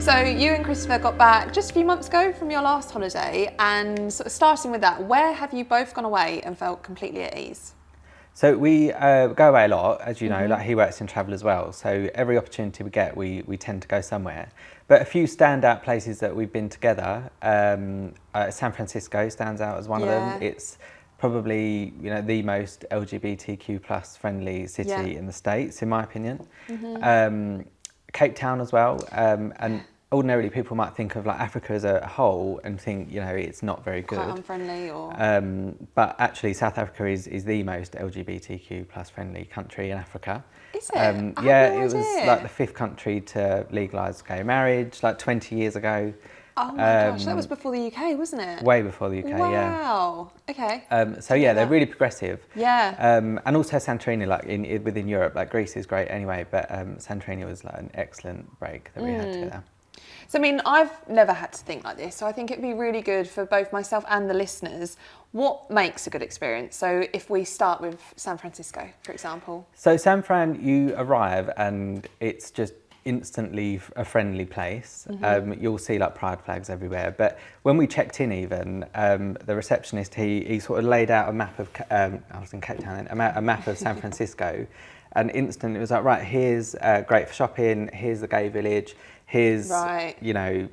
So you and Christopher got back just a few months ago from your last holiday, and sort of starting with that, where have you both gone away and felt completely at ease? So we go away a lot, as you know, like he works in travel as well. So every opportunity we get, we tend to go somewhere. But a few standout places that we've been together, San Francisco stands out as one of them. It's probably, you know, the most LGBTQ plus friendly city in the States, in my opinion. Cape Town as well, and ordinarily people might think of like Africa as a whole and think, you know, it's not very good. Quite unfriendly or... but actually South Africa is the most LGBTQ plus friendly country in Africa. Is it? Yeah, it was like the 5th country to legalise gay marriage, like 20 years ago. Oh my gosh, that was before the UK, wasn't it? Way before the UK, Wow, okay. So yeah, they're really progressive. Yeah. And also Santorini, like within Europe, like Greece is great anyway, but Santorini was like an excellent break that we had together. So, I mean, I've never had to think like this, so I think it'd be really good for both myself and the listeners. What makes a good experience? So if we start with San Francisco, for example. So San Fran, you arrive and it's just instantly a friendly place. You'll see like pride flags everywhere. But when we checked in even, the receptionist, he sort of laid out a map of, I was in Cape Town, a map of San Francisco. And instantly it was like, right, here's great for shopping, here's the gay village, here's, you know,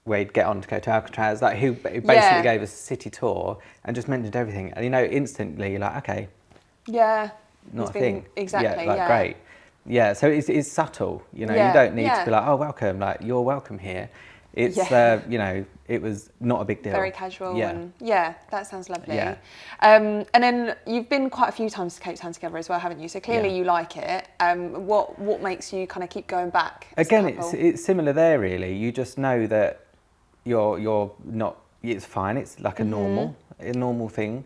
where you'd get on to go to Alcatraz. Like he basically gave us a city tour and just mentioned everything. And you know, instantly you're like, okay. Yeah. Not a thing. Exactly, yeah. Like, great. Yeah, so it's subtle, you know, you don't need to be like, oh, welcome, like, you're welcome here. It's, you know, it was not a big deal. Very casual and that sounds lovely. Yeah. And then you've been quite a few times to Cape Town together as well, haven't you? So clearly you like it. What makes you kind of keep going back? Again, it's similar there really. You just know that you're not, it's fine, it's like a normal thing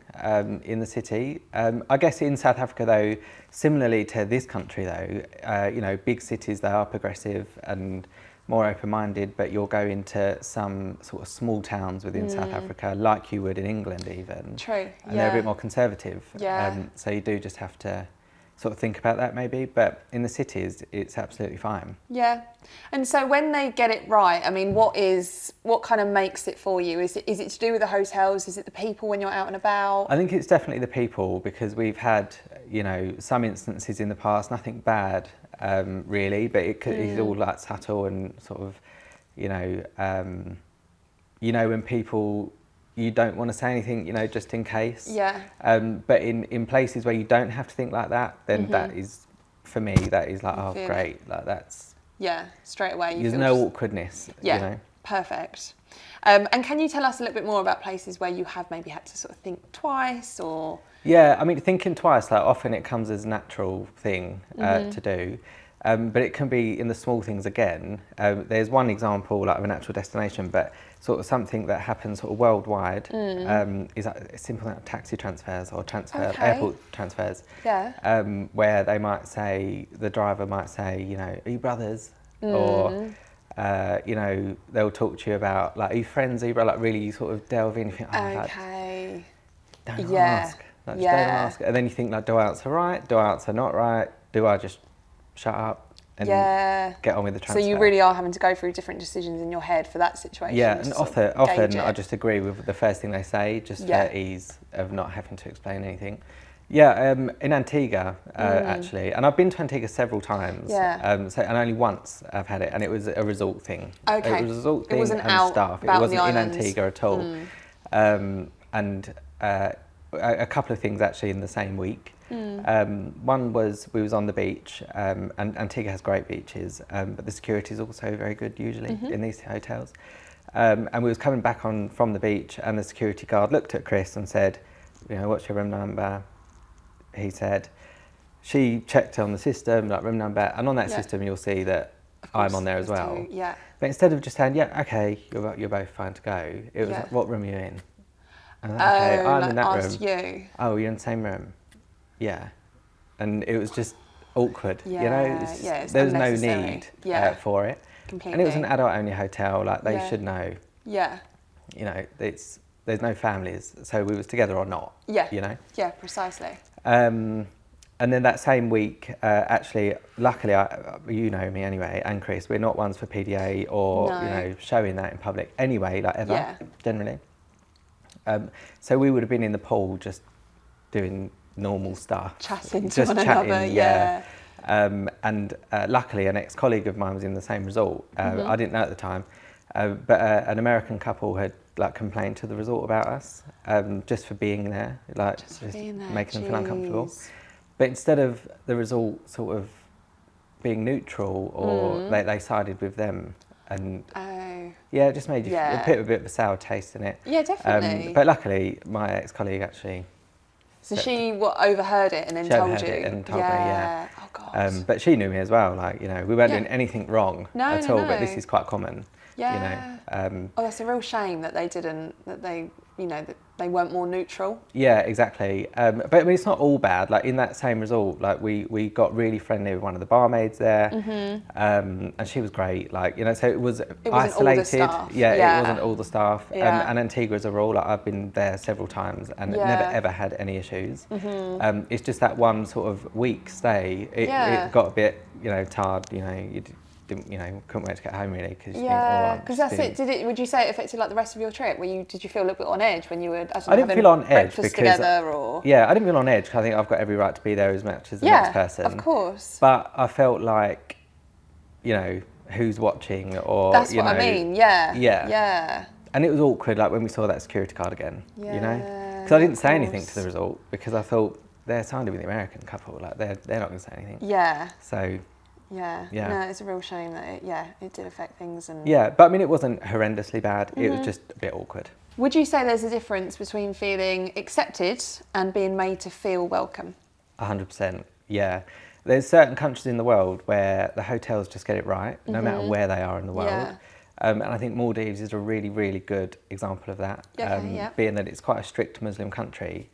in the city. I guess in South Africa though, similarly to this country though, you know, big cities, they are progressive and more open-minded, but you'll go into some sort of small towns within South Africa, like you would in England even. True, and they're a bit more conservative. So you do just have to sort of think about that maybe, but in the cities, it's absolutely fine. Yeah, and so when they get it right, I mean, what kind of makes it for you? Is it to do with the hotels? Is it the people when you're out and about? I think it's definitely the people, because we've had, you know, some instances in the past, nothing bad, really, but it's all like subtle and sort of, you know, when people, you don't want to say anything, you know, just in case. Yeah. But in places where you don't have to think like that, then that is, for me, that is like, oh, great, it. Like that's... Yeah, straight away. There's no awkwardness, you know. Perfect. And can you tell us a little bit more about places where you have maybe had to sort of think twice or... Yeah, I mean, thinking twice, like often it comes as a natural thing to do. But it can be in the small things again. There's one example like of an actual destination, but sort of something that happens sort of worldwide is like simple like taxi transfers or airport transfers. Yeah. Where they might say, the driver might say, you know, are you brothers? Or, you know, they'll talk to you about like, are you friends? Are you brothers? Like really sort of delve in. You think, oh, okay. Like, don't ask. Like, just don't ask. And then you think like, do I answer right? Do I answer not right? Do I just shut up and get on with the transfer? So you really are having to go through different decisions in your head for that situation. Yeah, and often I just agree with the first thing they say, just for ease of not having to explain anything. Yeah, in Antigua, actually, and I've been to Antigua several times. Yeah. And only once I've had it, and it was a resort thing. Okay. It was a resort thing. It wasn't and out stuff. It wasn't in Antigua at all. And a couple of things actually in the same week. One was we was on the beach, and Antigua has great beaches, but the security is also very good usually in these hotels. And we was coming back from the beach, and the security guard looked at Chris and said, you know, what's your room number? He said, she checked on the system, like room number, and on that system you'll see that I'm on there as well. Yeah. But instead of just saying, yeah, okay, you're both fine to go, it was like, what room are you in? And I was like, okay, I'm in that room. You. Oh, you're in the same room? Yeah. And it was just awkward, you know? There was no need for it. Completely. And it was an adult-only hotel, like they should know. Yeah. You know, there's no families, so we was together or not. Yeah. You know? Yeah, precisely. And then that same week, actually, luckily, you know me anyway, and Chris, we're not ones for PDA or No. you know showing that in public anyway, like ever, Yeah. generally. So we would have been in the pool just doing normal stuff, Chatting to just one chatting, another, yeah. And luckily, an ex-colleague of mine was in the same resort. I didn't know at the time, but an American couple had like complained to the resort about us, just for being there, like just being there, making them feel uncomfortable. jeez. But instead of the resort sort of being neutral, or they sided with them, and yeah, it just made you Yeah. put a bit of a sour taste in it. Yeah, definitely. But luckily, my ex-colleague actually. So she overheard it and then She told overheard you? it and told me, yeah. Oh, God. But she knew me as well. Like, you know, we weren't Yeah. doing anything wrong No, at no, all. But this no. is quite common. Yeah. You know. Oh, that's a real shame that that they weren't more neutral. Yeah, exactly. But I mean, it's not all bad. Like in that same resort, like we got really friendly with one of the barmaids there, and she was great. Like, you know, so it was It wasn't all the isolated. staff. Yeah, Yeah. it wasn't all the staff. Yeah. And Antigua as a rule, like I've been there several times and Yeah. never ever had any issues. It's just that one sort of week stay. It got a bit, you know, tired. You know, didn't, you know, couldn't wait to get home really because Yeah, because that's it. Would you say it affected like the rest of your trip? Did you feel a little bit on edge when you were? I didn't feel on edge breakfast because together, or yeah, I didn't feel on edge. 'Cause I think I've got every right to be there as much as the next person. Of course. But I felt like, you know, who's watching, or That's you what know, I mean. Yeah. Yeah. Yeah. And it was awkward, like when we saw that security card again. Yeah, You know, because I didn't of say anything course. to the result because I thought they're siding with the American couple. Like they're not going to say anything. Yeah. So. Yeah. Yeah. No, it's a real shame that it did affect things. And Yeah, but I mean, it wasn't horrendously bad. It was just a bit awkward. Would you say there's a difference between feeling accepted and being made to feel welcome? 100%. Yeah. There's certain countries in the world where the hotels just get it right, no matter where they are in the world. Yeah. And I think Maldives is a really, really good example of that. Okay, yeah. Being that it's quite a strict Muslim country.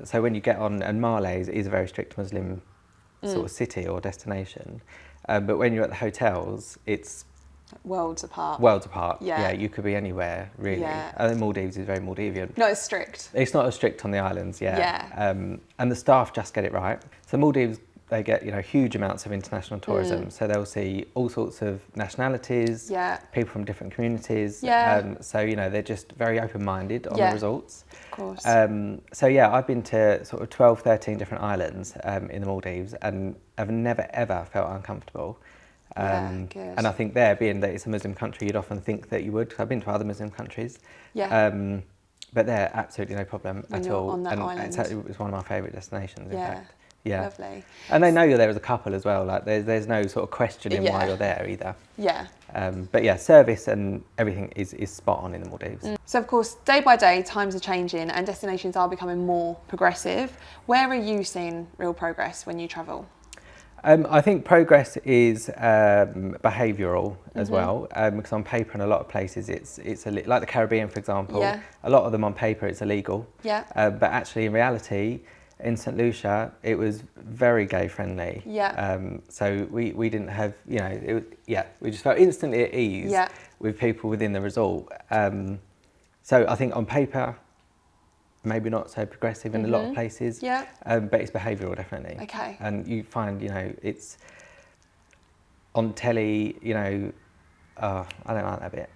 So when you get on, and Maldives is a very strict Muslim sort of city or destination. But when you're at the hotels, it's Worlds apart. worlds apart. Yeah. You could be anywhere, really. Yeah. I think Maldives is very Maldivian. Not as strict. It's not as strict on the islands, Yeah. yeah. And the staff just get it right. So Maldives, they get, you know, huge amounts of international tourism. So they'll see all sorts of nationalities, Yeah. people from different communities. Yeah. So, you know, they're just very open-minded on Yeah. the resorts. Of course. So yeah, I've been to sort of 12, 13 different islands in the Maldives and I've never ever felt uncomfortable. Good. And I think there, being that it's a Muslim country, you'd often think that you would, because I've been to other Muslim countries. Yeah. But they're absolutely no problem When at you're all. on that and island. it was one of my favourite destinations, in Yeah. fact. Yeah. Lovely. And they know you're there as a couple as well. Like there's no sort of questioning why Yeah. you're there either. Yeah. But yeah, service and everything is spot on in the Maldives. So of course, day by day, times are changing and destinations are becoming more progressive. Where are you seeing real progress when you travel? I think progress is behavioural as well, because on paper in a lot of places it's like the Caribbean, for example. Yeah. A lot of them on paper it's illegal. Yeah. But actually in reality, in St Lucia, it was very gay friendly. Yeah. So we didn't have, you know, we just felt instantly at ease Yeah. with people within the resort. So I think on paper, maybe not so progressive in a lot of places. Yeah. But it's behavioural, definitely. Okay. And you find, you know, it's on telly, you know, I don't like that bit.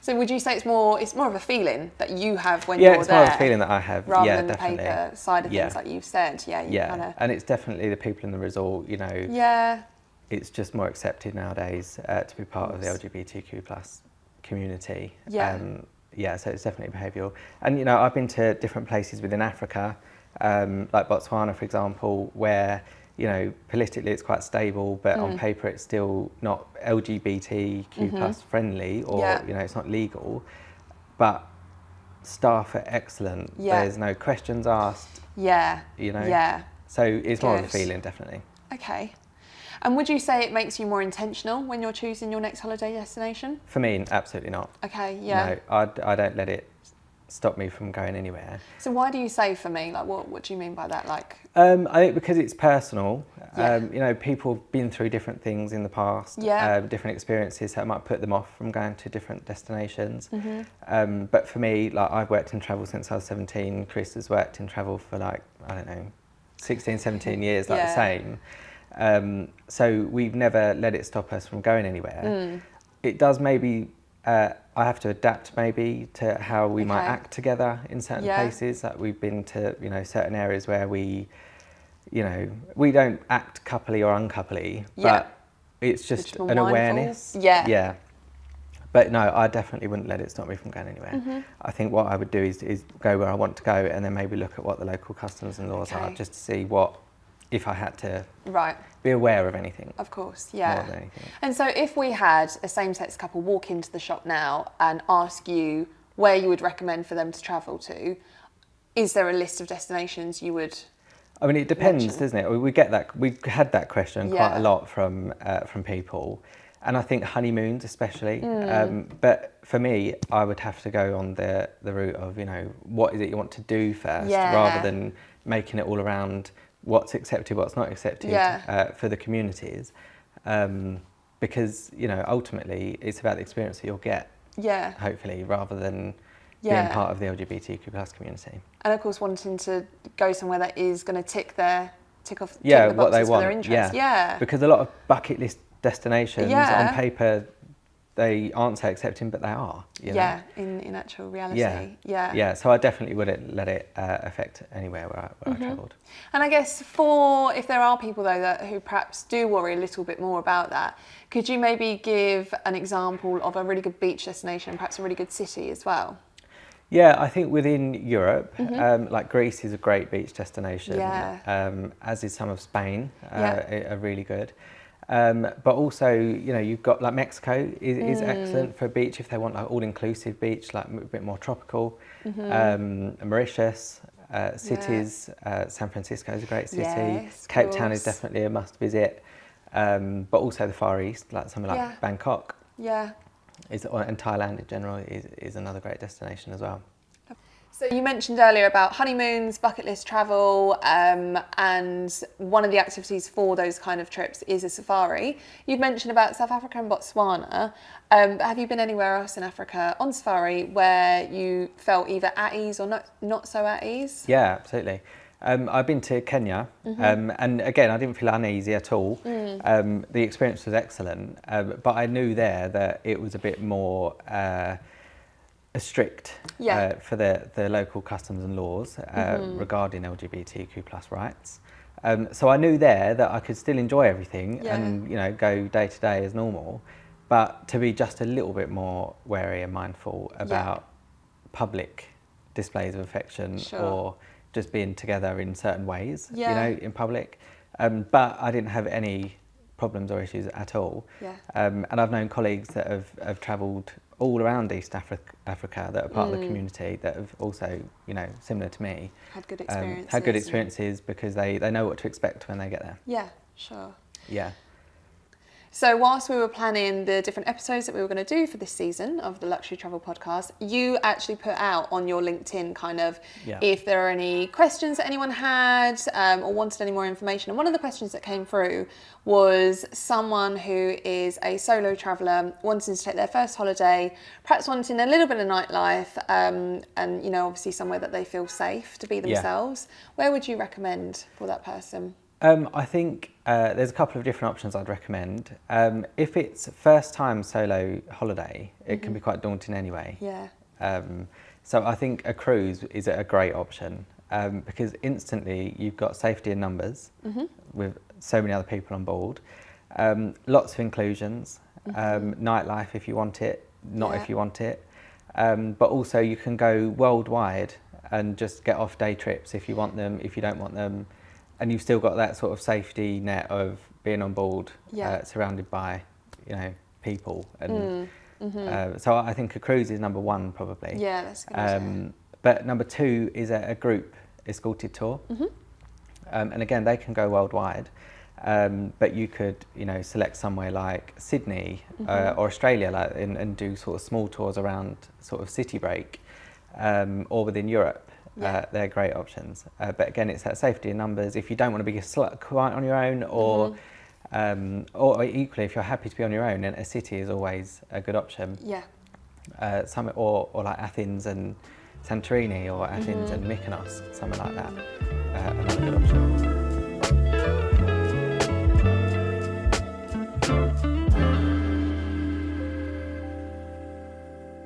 So would you say it's more of a feeling that you have when you're there? Yeah, it's more of a feeling that I have. Rather yeah, than definitely. the paper side of Yeah. things, like you've said. Yeah. Yeah, and it's definitely the people in the resort, you know. Yeah. It's just more accepted nowadays to be part of the LGBTQ plus community. Yeah. Yeah, so it's definitely behavioural. And, you know, I've been to different places within Africa, like Botswana, for example, where, you know, politically it's quite stable, but on paper it's still not LGBTQ plus friendly, or, you know, it's not legal. But staff are excellent. Yeah. There's no questions asked. Yeah. You know. Yeah. So it's more of a Good. feeling, definitely. Okay. And would you say it makes you more intentional when you're choosing your next holiday destination? For me, absolutely not. Okay, yeah. No, I don't let it stop me from going anywhere. So why do you say for me? Like, what do you mean by that? Like, I think because it's personal. Yeah. You know, people have been through different things in the past, Yeah. different experiences that might put them off from going to different destinations. Mm-hmm. But for me, like, I've worked in travel since I was 17. Chris has worked in travel for, like, I don't know, 16, 17 years, like Yeah. the same. So we've never let it stop us from going anywhere. It does maybe, I have to adapt maybe to how we might act together in certain places. Like we've been to, you know, certain areas where we, you know, we don't act coupley or uncoupley, but it's just an awareness. Yeah. But no, I definitely wouldn't let it stop me from going anywhere. I think what I would do is go where I want to go, and then maybe look at what the local customs and laws are, just to see what, if I had to be aware of anything. Of course, More than anything. And so if we had a same-sex couple walk into the shop now and ask you where you would recommend for them to travel to, is there a list of destinations you would I mean, it depends, doesn't it? We get that, we've had that question quite a lot from people. And I think honeymoons especially. But for me, I would have to go on the route of, you know, what is it you want to do first, rather than making it all around what's accepted, what's not accepted for the communities. Because, you know, ultimately it's about the experience that you'll get, hopefully, rather than being part of the LGBTQ plus community. And of course, wanting to go somewhere that is going to tick off the boxes what they want, for their interests. Because a lot of bucket list destinations on paper, they aren't so accepting, but they are. You know? In actual reality. So I definitely wouldn't let it affect anywhere where I travelled. And I guess if there are people though who perhaps do worry a little bit more about that, could you maybe give an example of a really good beach destination and perhaps a really good city as well? Yeah, I think within Europe, like Greece is a great beach destination, as is some of Spain, are really good. But also, you know, you've got like Mexico is excellent for a beach if they want like all-inclusive beach, like a bit more tropical. Mauritius, cities, San Francisco is a great city. Yes, Cape Town is definitely a must visit. But also the Far East, like somewhere like Bangkok. And Thailand in general is another great destination as well. So you mentioned earlier about honeymoons, bucket list travel, and one of the activities for those kind of trips is a safari. You've mentioned about South Africa and Botswana. Have you been anywhere else in Africa on safari where you felt either at ease or not so at ease? Yeah, absolutely. I've been to Kenya, and again, I didn't feel uneasy at all. The experience was excellent, but I knew there that it was a bit more strict for the local customs and laws regarding LGBTQ plus rights. So I knew there that I could still enjoy everything and, you know, go day to day as normal, but to be just a little bit more wary and mindful about public displays of affection or just being together in certain ways, you know, in public. But I didn't have any problems or issues at all. And I've known colleagues that have travelled all around East Africa that are part of the community that have also, you know, similar to me, had good experiences. Had good experiences because they know what to expect when they get there. Yeah, sure. Yeah. So whilst we were planning the different episodes that we were going to do for this season of the Luxury Travel Podcast, you actually put out on your LinkedIn kind of if there are any questions that anyone had or wanted any more information. And one of the questions that came through was someone who is a solo traveller wanting to take their first holiday, perhaps wanting a little bit of nightlife and, you know, obviously somewhere that they feel safe to be themselves. Where would you recommend for that person? I think there's a couple of different options I'd recommend. If it's first time solo holiday, it can be quite daunting anyway. So I think a cruise is a great option because instantly you've got safety in numbers with so many other people on board. Lots of inclusions, nightlife if you want it, not if you want it. But also you can go worldwide and just get off day trips if you want them, if you don't want them. And you've still got that sort of safety net of being on board, surrounded by, you know, people. And so I think a cruise is number one, probably. Yeah, that's a good idea. But number two is a group escorted tour. And again, they can go worldwide. But you could, you know, select somewhere like Sydney or Australia and do sort of small tours around sort of city break or within Europe. They're great options. But again, it's that safety in numbers. If you don't want to be quite on your own or equally, if you're happy to be on your own, then a city is always a good option. Or like Athens and Santorini or Athens and Mykonos, something like that. Another good option.